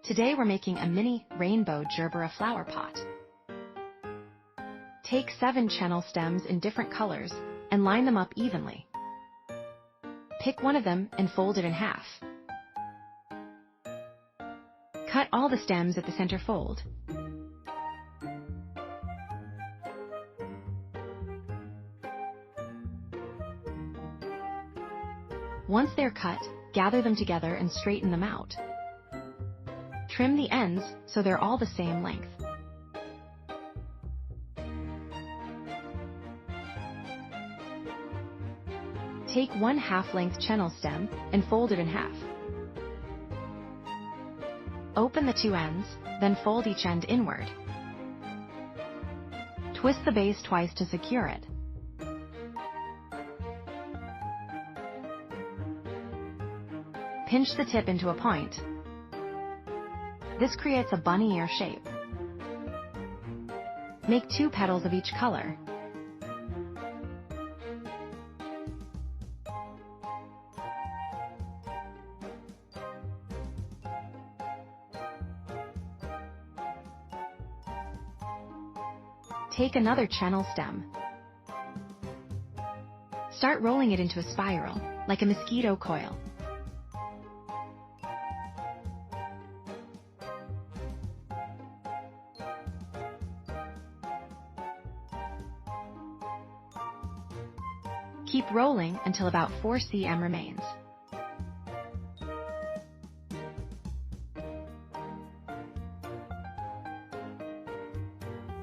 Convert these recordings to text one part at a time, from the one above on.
Today we're making a mini rainbow Gerbera flower pot. Take 7 channel stems in different colors and line them up evenly. Pick one of them and fold it in half. Cut all the stems at the center fold. Once they're cut, gather them together and straighten them out. Trim the ends so they're all the same length. Take 1 half-length channel stem and fold it in half. Open the 2 ends, then fold each end inward. Twist the base twice to secure it. Pinch the tip into a point. This creates a bunny ear shape. Make 2 petals of each color. Take another channel stem. Start rolling it into a spiral, like a mosquito coil. Keep rolling until about 4 cm remains.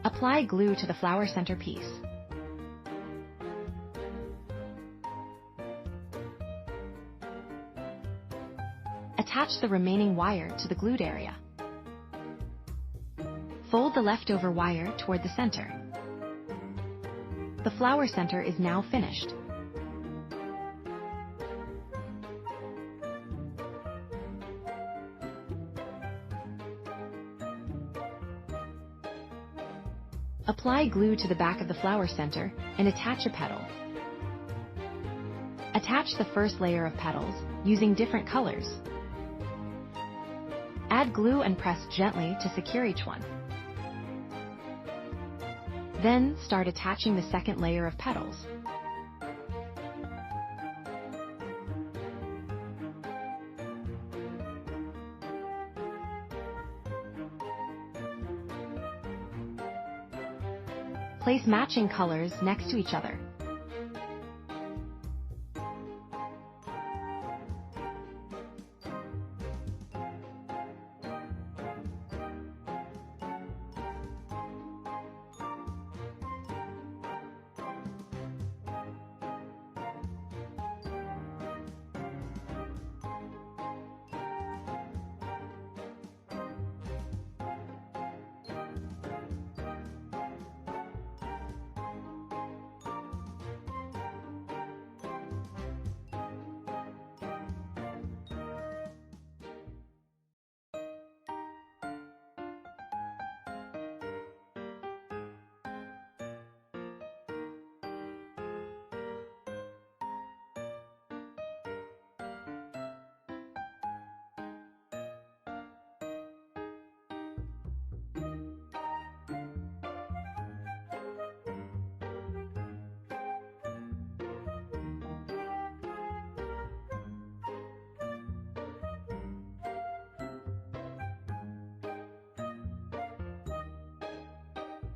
Apply glue to the flower center piece. Attach the remaining wire to the glued area. Fold the leftover wire toward the center. The flower center is now finished. Apply glue to the back of the flower center and attach a petal. Attach the first layer of petals using different colors. Add glue and press gently to secure each one. Then start attaching the second layer of petals. Place matching colors next to each other.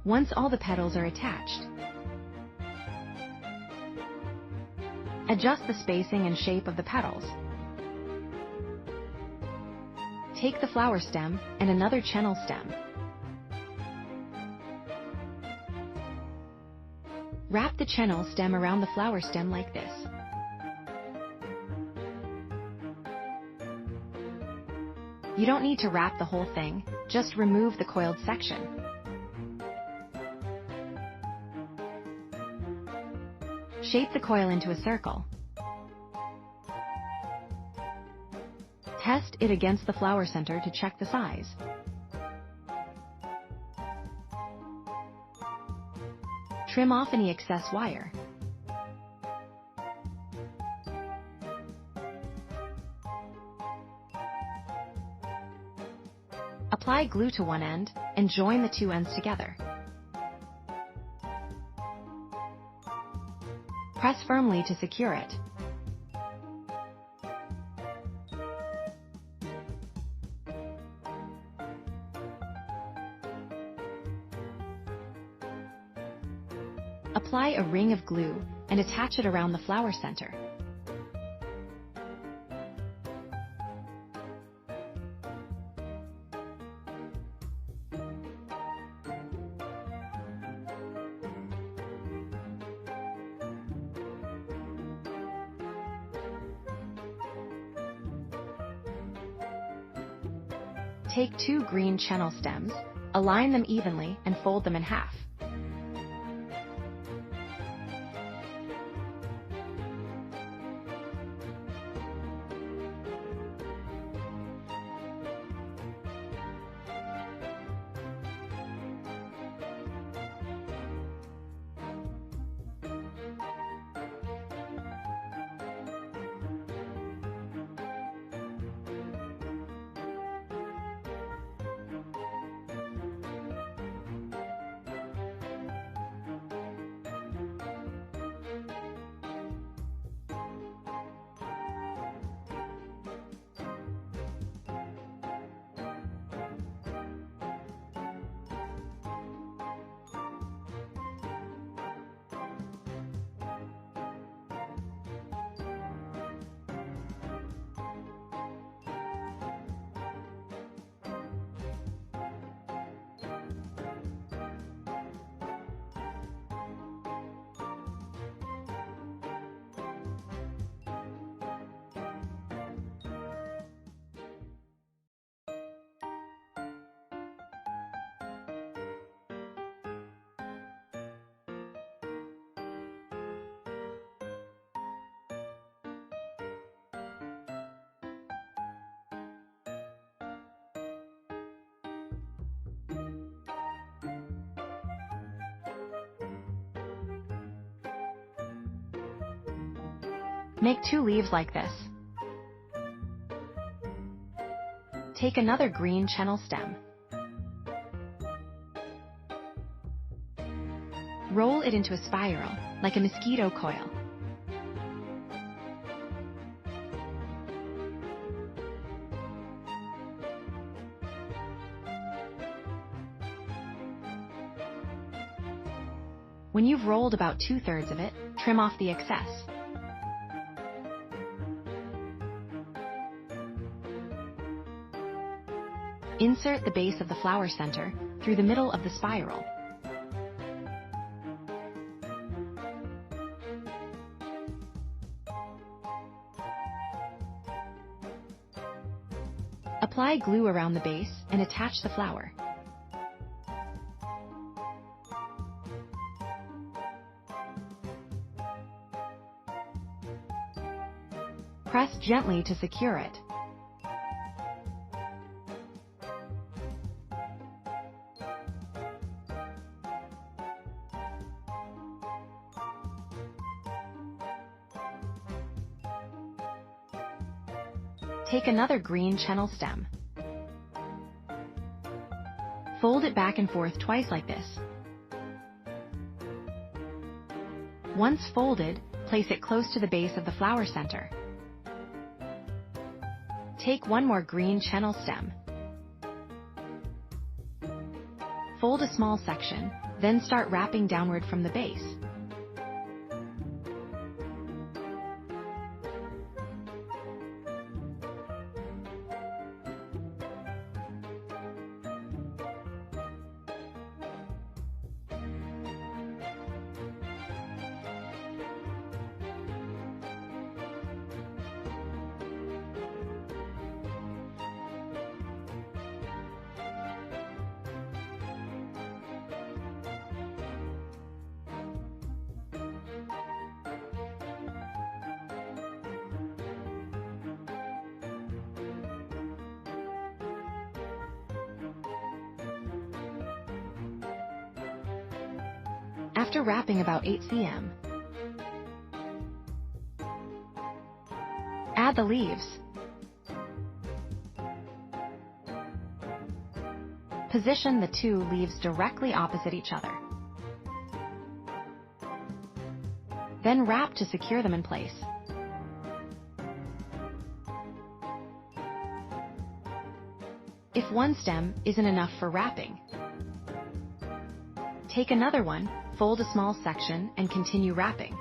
Once all the petals are attached, adjust the spacing and shape of the petals. Take the flower stem and another channel stem. Wrap the channel stem around the flower stem like this. You don't need to wrap the whole thing, just remove the coiled section. Shape the coil into a circle. Test it against the flower center to check the size. Trim off any excess wire. Apply glue to one end and join the two ends together. Press firmly to secure it. Apply a ring of glue and attach it around the flower center. Take 2 green chenille stems, align them evenly and fold them in half. Make 2 leaves like this. Take another green chenille stem. Roll it into a spiral, like a mosquito coil. When you've rolled about 2/3 of it, trim off the excess. Insert the base of the flower center through the middle of the spiral. Apply glue around the base and attach the flower. Press gently to secure it. Take another green chenille stem. Fold it back and forth twice like this. Once folded, place it close to the base of the flower center. Take 1 more green chenille stem. Fold a small section, then start wrapping downward from the base. After wrapping about 8 cm, add the leaves. Position the 2 leaves directly opposite each other. Then wrap to secure them in place. If one stem isn't enough for wrapping, take another one, fold a small section, and continue wrapping.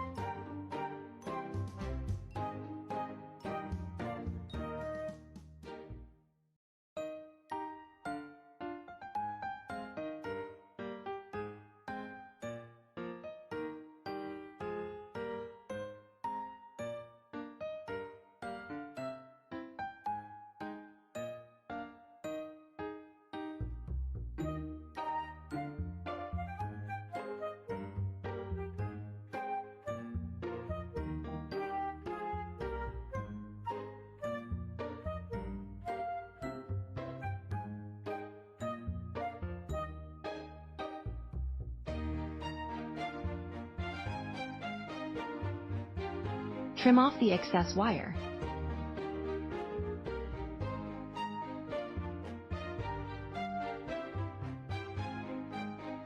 Trim off the excess wire.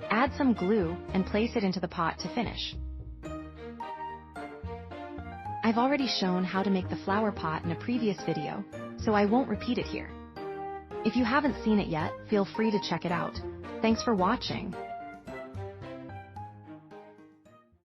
Add some glue and place it into the pot to finish. I've already shown how to make the flower pot in a previous video, so I won't repeat it here. If you haven't seen it yet, feel free to check it out. Thanks for watching.